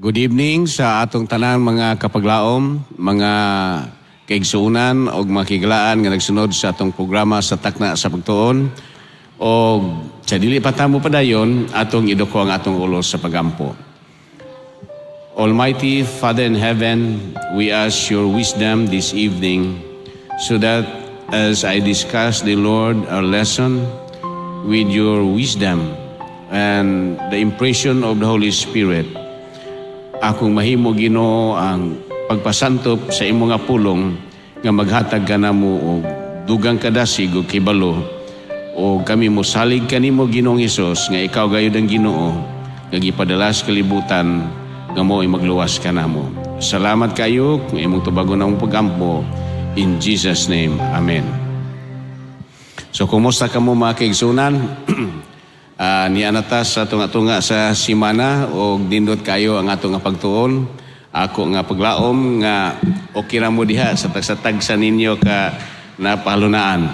Good evening sa atong tanang mga kapaglaom, mga kaigsuunan o makikilaan nga nagsunod sa atong programa sa Takna sa Pagtuon. O sa dili patamo padayon, atong idoko ang atong ulos sa pagampo. Almighty Father in heaven, we ask your wisdom this evening so that as I discuss the Lord our lesson with your wisdom and the impression of the Holy Spirit, akong mahimo Ginoo ang pagpasantop sa imo nga pulong nga maghatag kanamo og dugang kadasig ug kibalo o kami mo salig kanimo Ginoong Hesus nga ikaw gayud ang Ginoo nga gipadala sa kalibutan nga mo'y magluwas kanamo. Salamat kayo nga imong tubagon ang pagampo in Jesus name. Amen. So kumusta kamo mga kaigsunan? Ni anatas sa tunga-tunga sa simana o dindot kayo ang atong nga pagtuon. Ako nga paglaom nga okay ra mo diha sa tagsatag sa ninyo ka napalunaan.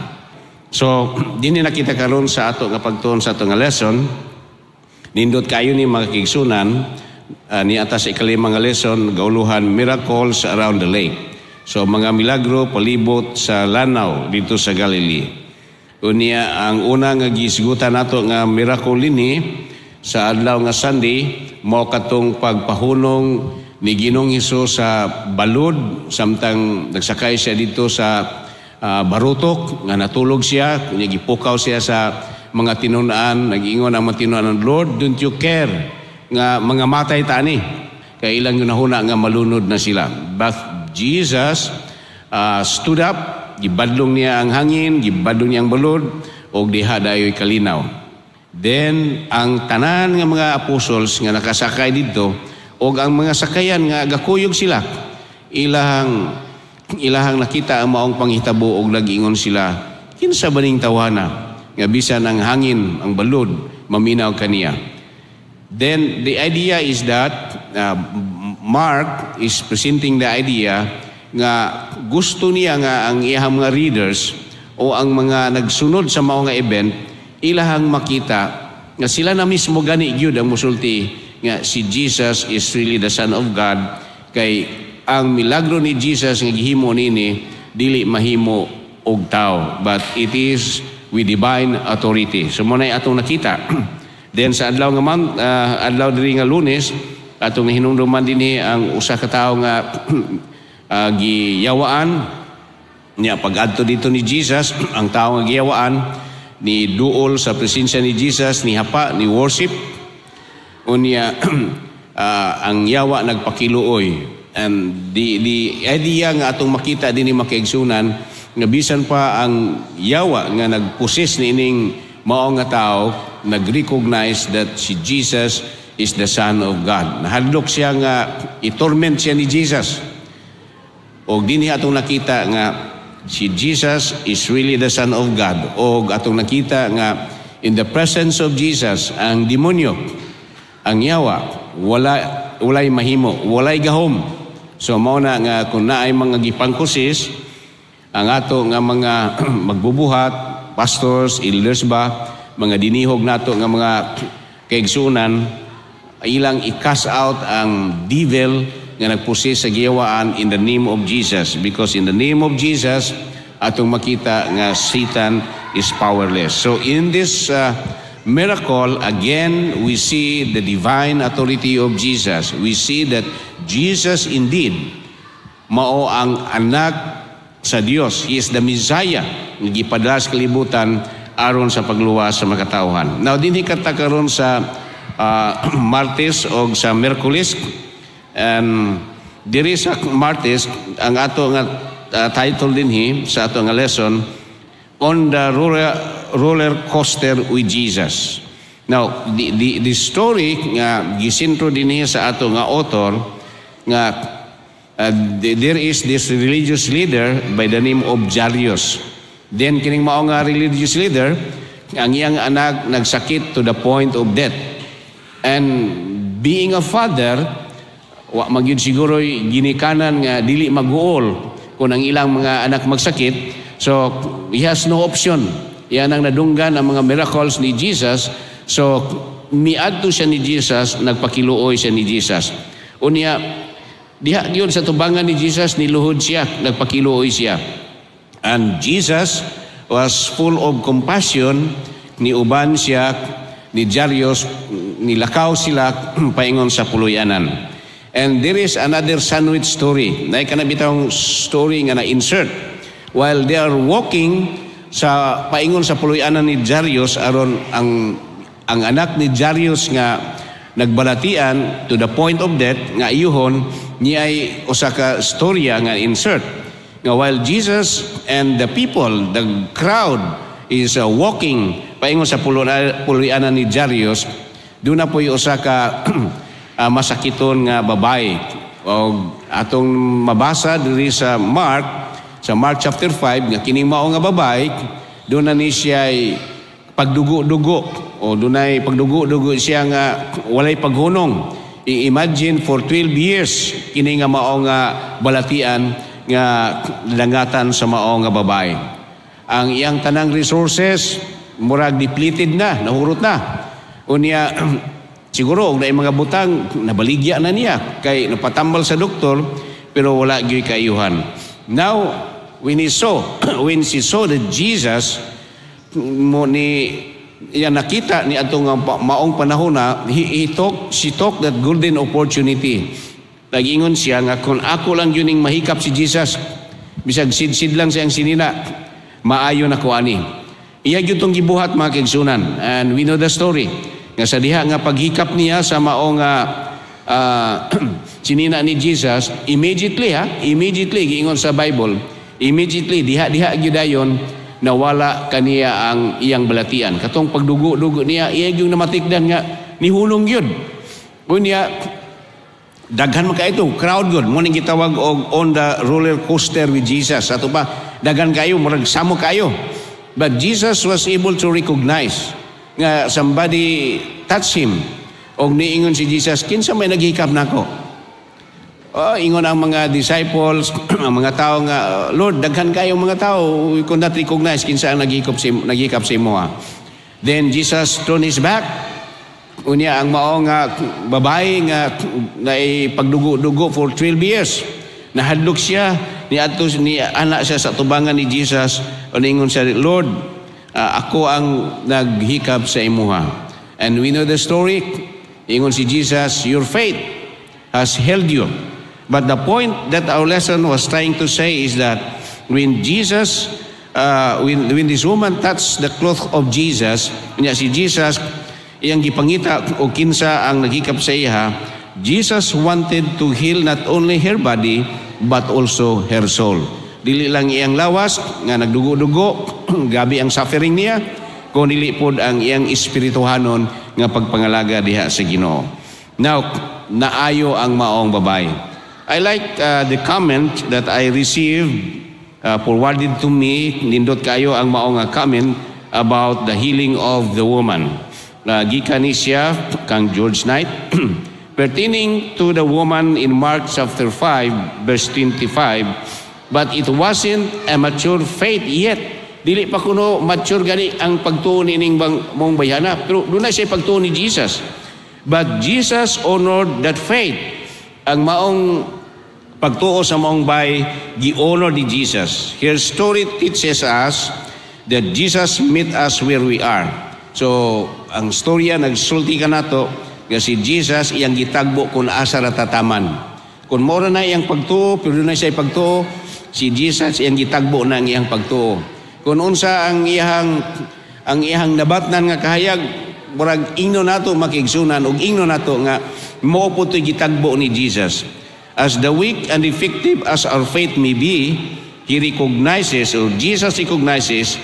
So dinhi nakita karon sa ato nga pagtuon sa ato nga lesson. Nindot kayo ni mga kaigsunan ni atas ikalimang nga lesson gauluhan miracles around the lake. So mga milagro palibot sa lanaw dito sa Galilee. Unya ang una nga gisgutan nato nga miracle ini sa adlaw nga Sunday mao katong pagpahunong ni Ginoong Hesus sa balod samtang nagsakay siya dito sa barutok nga natulog siya kunya gipukaw siya sa mga tinun-an nag-ingon ang mga tinun-an ng Lord, don't you care nga mga matay tani kay ilang yun nahuna nga malunod na sila. But Jesus stood up, gibadlong niya ang hangin, gibadlong niya ang balod, o diha dayo'y kalinaw. Then, ang tanan nga mga apostles nga nakasakay dito, o ang mga sakayan nga gakuyog sila, ilahang nakita ang maong panghitabo o nag-ingon sila, kinsa baning tawana, nga bisan ang hangin, ang balod, maminaw kaniya. Then, the idea is that Mark is presenting the idea nga gusto niya nga ang iyang mga readers o ang mga nagsunod sa mao nga event ilahang makita nga sila na mismo gani gyud ang musulti nga si Jesus is really the Son of God kay ang milagro ni Jesus nga gihimo nini dili mahimo og tao but it is with divine authority. So mo na atong nakita. Then sa adlaw nga adlaw diri nga Lunes atong hinumduman dinhi ang usa ka tawo nga giyawaan niya pag-adto dito ni Jesus ang tao nga giyawaan ni duol sa presensya ni Jesus ni hapa ni worship unya ang yawa nagpakiluoy and the idea nga atong makita dinhi makaigsunan nga bisan pa ang yawa nga nagpusis niining mao nga tao nag-recognize that si Jesus is the Son of God. Nahadlok siya nga i-torment siya ni Jesus. O dinhi atong nakita nga si Jesus is really the Son of God. O atong nakita nga in the presence of Jesus ang demonyo, ang yawa, walay mahimo, walay gahom. So mao na nga kung naay mga gipangkusis ang ato nga mga magbubuhat, pastors, elders ba, mga dinihog nato nga mga kaigsunan, ilang i-cast out ang devil nga nagpusis sa giyawaan in the name of Jesus because in the name of Jesus atong makita nga Satan is powerless. So in this miracle again we see the divine authority of Jesus. We see that Jesus indeed mao ang anak sa Dios. He is the Messiah nga gipadala sa kalibutan aron sa pagluwas sa mga katawhan. Now dinhi katakaron sa Martes o sa Miyerkules. And diri sa Martes ang ato nga title dinhi sa ato nga lesson on the roller coaster with Jesus. Now the story nga gisintro dinhi sa ato nga author nga there is this religious leader by the name of Jairus. Then kining mao nga religious leader ang iyang anak nagsakit to the point of death. And being a father wa magyud siguro ginikanan nga dili maguol kung ang ilang mga anak magsakit. So he has no option. Yan ang nadunggan ang mga miracles ni Jesus. So miadto siya ni Jesus, nagpakiluoy siya ni Jesus. Unya diha gyud sa tubangan ni Jesus niluhod siya, nagpakiluoy siya. And Jesus was full of compassion, ni uban siya ni Jairus, nilakaw sila paingon sa puluyanan. And there is another sandwich story. Nay kana bitong story nga na-insert. While they are walking sa paingon sa puluyanan ni Jairus, aron ang anak ni Jairus nga nagbalatian to the point of death, nga iyuhon niya ay usa ka storya nga insert. Nga while Jesus and the people, the crowd is walking paingon sa puluyanan ni Jairus, doon na po'y usa ka masakiton nga babae. O atong mabasa diri sa Mark chapter 5, nga kining mao nga babae, doon na ni siya ay pagdugo-dugo, o doon ay pagdugo-dugo siya nga walay paghunong. I-imagine for 12 years kini nga mao nga balatian nga langatan sa mao nga babae. Ang iyang tanang resources murag depleted na, nahurot na. Unya siguro og naay mga butang nabaligya na niya kay napatambal sa doktor pero wala gyud kaayuhan. Now when she saw that Jesus mo ni yan nakita ni atong maong panahon na she took that golden opportunity. Nagingon siya nga kung ako lang yun mahikap si Jesus, bisag sid lang siyang sinina, maayo na ko ani. Iya gyud tong gibuhat mga kaigsunan, and we know the story. Nga sa diha nga paghikap niya sa maong sinina ni Jesus, immediately giingon sa Bible, immediately diha gyud ayon nawala kaniya ang iyang balatian. Katong pagdugo-dugo niya, iya yung namatikdan nga, nihulong yun. Kunya, daghan man kayo ito, crowd yun. Muning gitawag on the roller coaster with Jesus. Ato pa, daghan kayo, murag samo kayo. But Jesus was able to recognize nga somebody touch him. O niingon si Jesus, kinsa may naghikap nako? Ingon ang mga disciples, ang mga tao nga, Lord, daghan kayo mga tao, we could not recognize kinsa ang naghikap sa imo. Then Jesus turned his back. Unya ang mao nga babae nga naay pagdugo-dugo for 12 years. Nahadlok siya ni anak siya sa tubangan ni Jesus. Ingon siya, Lord, ako ang naghikap sa imuha. And we know the story. Ingon si Jesus, your faith has held you. But the point that our lesson was trying to say is that when Jesus, when this woman touched the cloth of Jesus, niya si Jesus, iyang gipangita o kinsa ang naghikap sa iya, Jesus wanted to heal not only her body, but also her soul. Dili lang iyang lawas, nga nagdugo-dugo, gabi ang suffering niya, kung dili pod ang iyang espirituhanon nga pagpangalaga diha sa Ginoo. Now, naayo ang maong babae. I like the comment that I received forwarded to me, nindot kayo ang maong comment about the healing of the woman. Gikan ni siya kang George Knight pertaining to the woman in Mark chapter 5 verse 25, but it wasn't a mature faith yet. Dili pa kuno mature gani ang pagtuon ining mong bayana, pero doon na siya pagtuon ni Jesus. But Jesus honored that faith. Ang maong pagtuo sa maong bay, gi-honor ni Jesus. Her story teaches us that Jesus meet us where we are. So, ang storya nagsulti ka nato, kasi Jesus iyang gitagbo kung asa ratataman. Kung mora na iyang pagtuo, pero na siya pagtuo, si Jesus iyang gitagbo na ang iyang pagtuo. Kung unsa ang iyang nabatnan nga kahayag, murag ingno nato makigsunan, ug ingno nato nga mo po ito'y gitagbo ni Jesus. As the weak and effective as our faith may be, He recognizes, or Jesus recognizes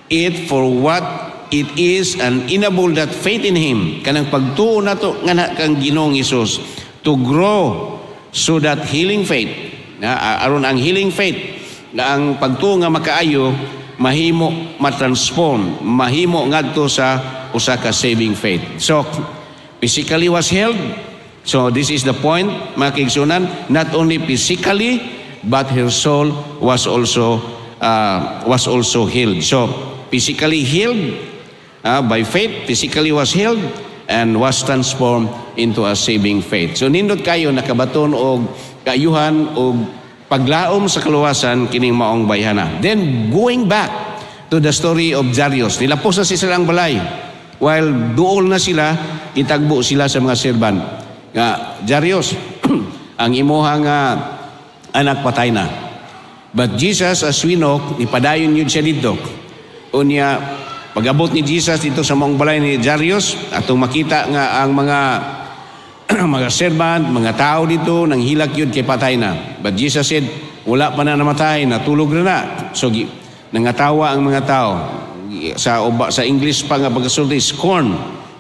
it for what it is, and enable that faith in Him, kanang pagtuo nato nga na kang Ginoong Hesus, to grow so that healing faith, aron ang healing faith, na ang pagtuo nga makaayo, mahimo matransform, mahimo ngadto sa usa ka saving faith. So, physically was healed. So this is the point, mga kaigsunan, not only physically, but her soul was also healed. So physically healed by faith, physically was healed and was transformed into a saving faith. So nindot kayo nakabaton og kaayuhan og paglaom sa kaluwasan kining maong bayhana. Then going back to the story of Jairus, nilapos na sila ang balay. While duol na sila, itagbo sila sa mga serban. Nga, Jairus, ang imuhang anak patay na. But Jesus, as we know, ipadayon yun siya dito. Unya, pag-abot ni Jesus dito sa maong balay ni Jairus, atong makita nga ang mga mga servant, mga tao dito, nang hilak yun kay patay na. But Jesus said, wala pa na namatay, natulog na. So, nangatawa ang mga tao. Sa English pa nga pagkasulti, scorn.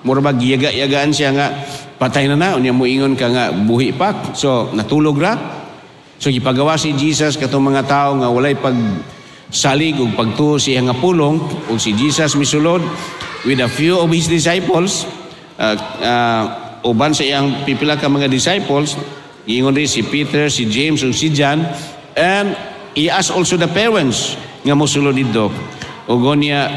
Mura ba, giyaga-yagaan siya nga, patay na na. Unya mo ingon ka nga, buhi pa. So, natulog na. So, ipagawa si Jesus katong mga tao nga walay pagsalig o pagtuo siya nga pulong. O si Jesus misulod with a few of his disciples, uban sa iyang pipila ka mga disciples, ingon rin si Peter, si James, o si John, and he asked also the parents nga mosulod dito. Ugon niya,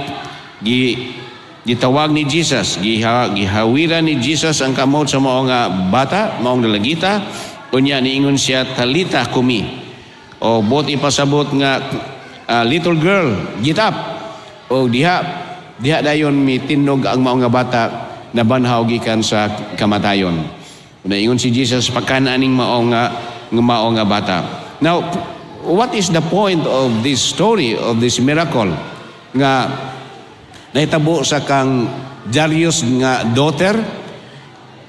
gitawag ni Jesus, gihawiran ni Jesus ang kamot sa maong bata, maong dalagita, unya niingon siya, talita kumi. O bot ipasabot nga, little girl, get up. O diha dayon mitinog ang maong bata, nabanhaw gikan sa kamatayon. Naingon si Jesus pagkanaaning maong bata. Now, what is the point of this story, of this miracle? Nga nahitabo sa kang Jairus nga daughter.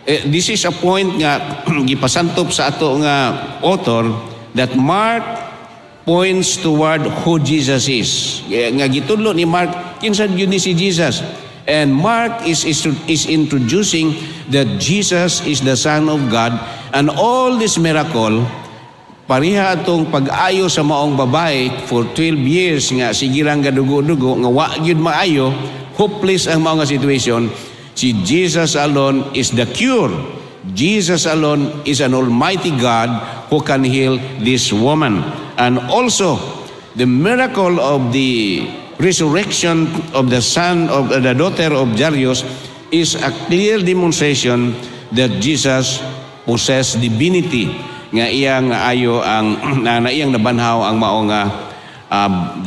This is a point nga gipasantop sa ato nga author that Mark points toward who Jesus is. Nga gitudlo ni Mark kinsa gyud ni si Jesus. And Mark is introducing that Jesus is the Son of God, and all this miracle, pariha atong pag-ayo sa maong babae for 12 years nga sigirang gadugo-dugo, nga wa gyud maayo, hopeless ang maong situation. Si Jesus alone is the cure. Jesus alone is an almighty God who can heal this woman. And also, the miracle of the resurrection of the son of the daughter of Jairus is a clear demonstration that Jesus possessed divinity, nga iyang ayo ang iyang nabanhaw ang maong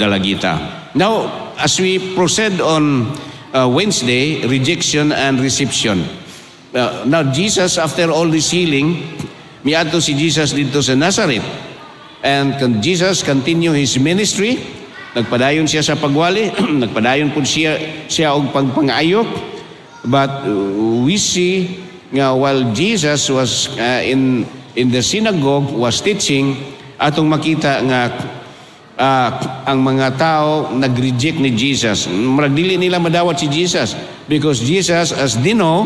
dalagita. Now, as we proceed on Wednesday, rejection and reception. Now, Jesus, after all this healing, miadto si Jesus dito sa Nazareth, and Jesus continue his ministry. Nagpadayon siya sa pagwali, nagpadayon po siya og pagpangayok. But we see nga while Jesus was in the synagogue was teaching, atong makita nga ang mga tao nag-reject ni Jesus. Dili nila madawat si Jesus because Jesus, as dino,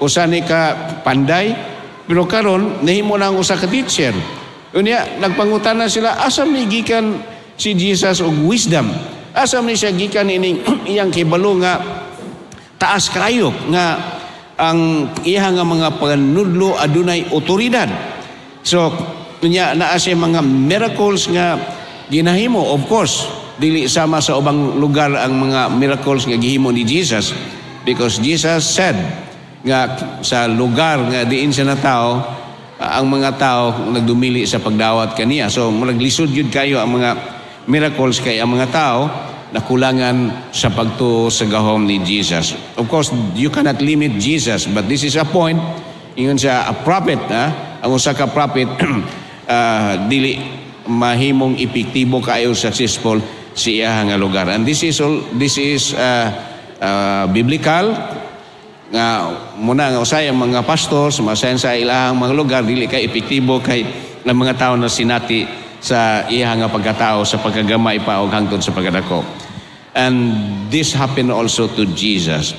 usa ni ka panday, pero karon nahimo na ang usa ka teacher. Unya nagpangutana sila, asam ni gikan si Jesus og wisdom? Asam ni siya gikan ining iyang kibalo nga taas kayo nga ang iya nga mga panudlo adunay otoridad. So kunya naa siya mga miracles nga ginahimo. Of course, dili sama sa ubang lugar ang mga miracles nga gihimo ni Jesus, because Jesus said nga sa lugar nga diin siya na tao, ang mga tao nagdumili sa pagdawat kaniya. So maglisod yun kayo ang mga miracles kay ang mga tao nakulangan sa pagtuo sa gahom ni Jesus. Of course, you cannot limit Jesus, but this is a point. Ingon siya, a prophet, ang usa ka prophet, dili mahimong epektibo kaayo successful siya nga lugar. And this is biblical. Nga muna nga usay ang mga pastors, masayan sa ilahang mga lugar, dili kay epektibo kay ng mga tao na sinati sa iya nga pagkatao sa pagkagamay pa og hangtod sa pagkadako. And this happened also to Jesus.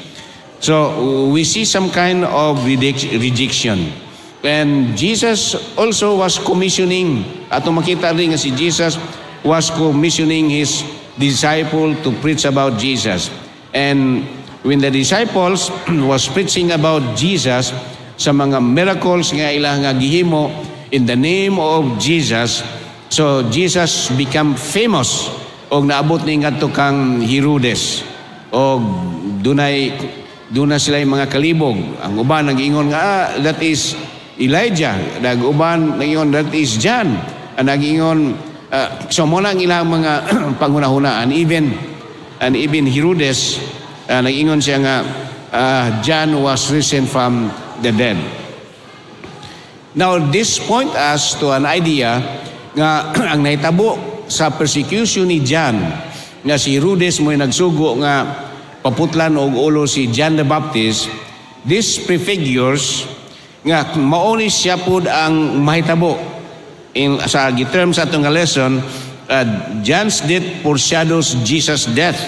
So we see some kind of rejection. And Jesus also was commissioning, atong makita rin nga si Jesus was commissioning his disciple to preach about Jesus. And when the disciples was preaching about Jesus, sa mga miracles nga ilang nga gihimo in the name of Jesus, so Jesus become famous og naabot ni ngadto kang Herodes og dunay doon na sila yung mga kalibog. Ang uban nag-ingon nga, that is Elijah. Nag-uban nag-ingon, that is John. Nag-ingon, so muna ang ilang mga pangunahunaan. And even Herodes, nag-ingon siya nga, John was risen from the dead. Now, this point us to an idea nga ang naitabo sa persecution ni John, nga si Herodes mo'y nagsugo nga paputlan og ulo si John the Baptist. This prefigures nga mauni siya pud ang mahitabo. Sa giterm sa itong lesson, John's death foreshadows Jesus' death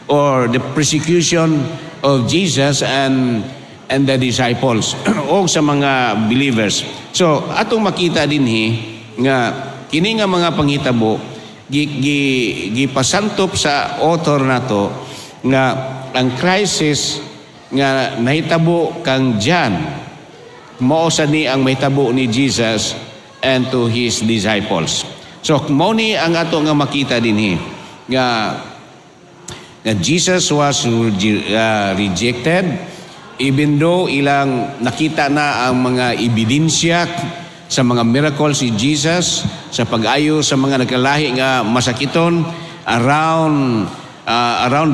or the persecution of Jesus and the disciples o sa mga believers. So atong makita dinhi nga kini nga mga panghitabo gipasantop sa author nato nga ang crisis nga nahitabo kang John mao sa ni ang mahitabo ni Jesus and to his disciples. So mao ni ang ato nga makita dinhi nga Jesus was rejected even though ilang nakita na ang mga ebidensya sa mga miracles si Jesus sa pag-ayo sa mga nagkalahi nga masakiton around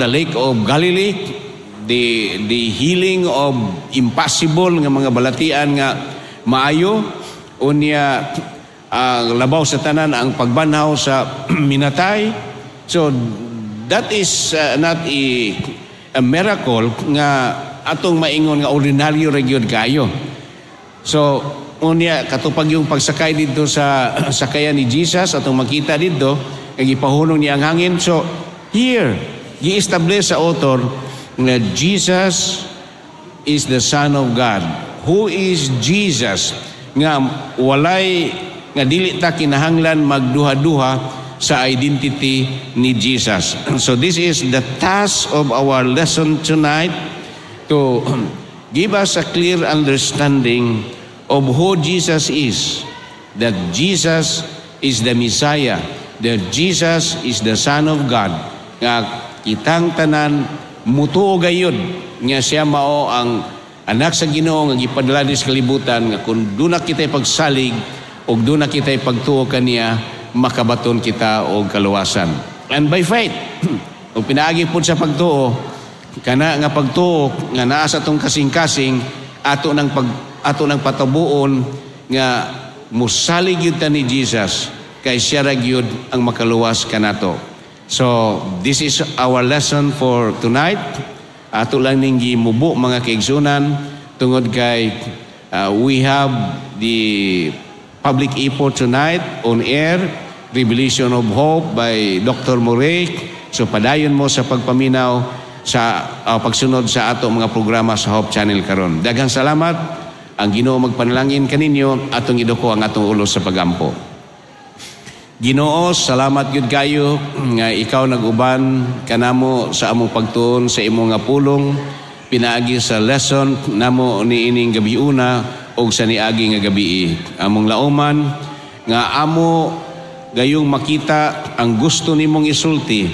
the lake of Galilee, the healing of impossible nga mga balatian nga maayo, unya labaw sa tanan ang pagbanhaw sa minatay. So that is not a miracle nga atong maingon nga ordinaryo ra gyud kayo. So unya katupag yung pagsakay dito sa sakayan ni Jesus atong makita dito nga gipahunong niya ang hangin. So here gi-establish sa author na Jesus is the Son of God. Who is Jesus? Nga walay nga dili ta kinahanglan magduha-duha sa identity ni Jesus. So this is the task of our lesson tonight, to give us a clear understanding of who Jesus is. That Jesus is the Messiah. That Jesus is the Son of God. Nga kitang tanan mutuo gayud nga siya mao ang anak sa Ginoo nga gipadala sa kalibutan, nga kung doon na kita'y pagsalig o doon na kita'y pagtuo kaniya, makabaton kita og kaluwasan. And by faith, o pinaagi po sa pagtuo, kana nga pagtuo nga naa sa tong kasing-kasing ato nang patabuon nga musalig yun ta ni Jesus kay siya ra gyud ang makaluwas kanato. So this is our lesson for tonight. Ato lang ning gimubo mga kaigsunan tungod kay we have the public effort tonight on air, Revelation of Hope by Dr. Moray. So padayon mo sa pagpaminaw sa pagsunod sa ato mga programa sa Hope Channel karon. Daghang salamat. Ang Ginoo magpanalangin kaninyo atong iduko ang atong ulo sa pagampo. Ginoo, salamat gyud kayo nga ikaw nag-uban kanamo sa among pagtuon sa imong nga pulong pinaagi sa lesson namo niining gabiuna og sa niagi nga gabii. Among lauman nga amo gayong makita ang gusto nimong isulti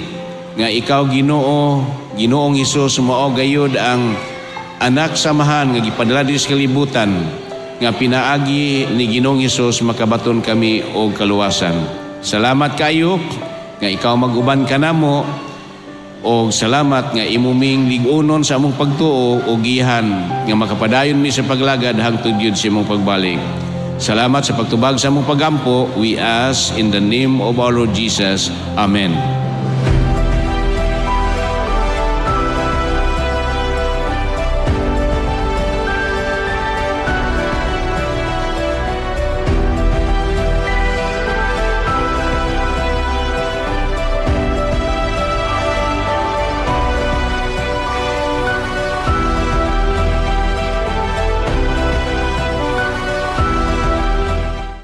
nga ikaw Ginoo, Ginoong Hesus mao gayud ang anak samahan nga gipadala sa kalibutan nga pinaagi ni Ginoong Hesus makabaton kami og kaluwasan. Salamat kayo nga ikaw mag-uban kanamo o salamat nga imuming ligunon sa among pagtuo o gihan nga makapadayon mi sa paglagad hangtod gyud sa imong pagbalik. Salamat sa pagtubag sa among pagampo. We ask in the name of our Lord Jesus. Amen.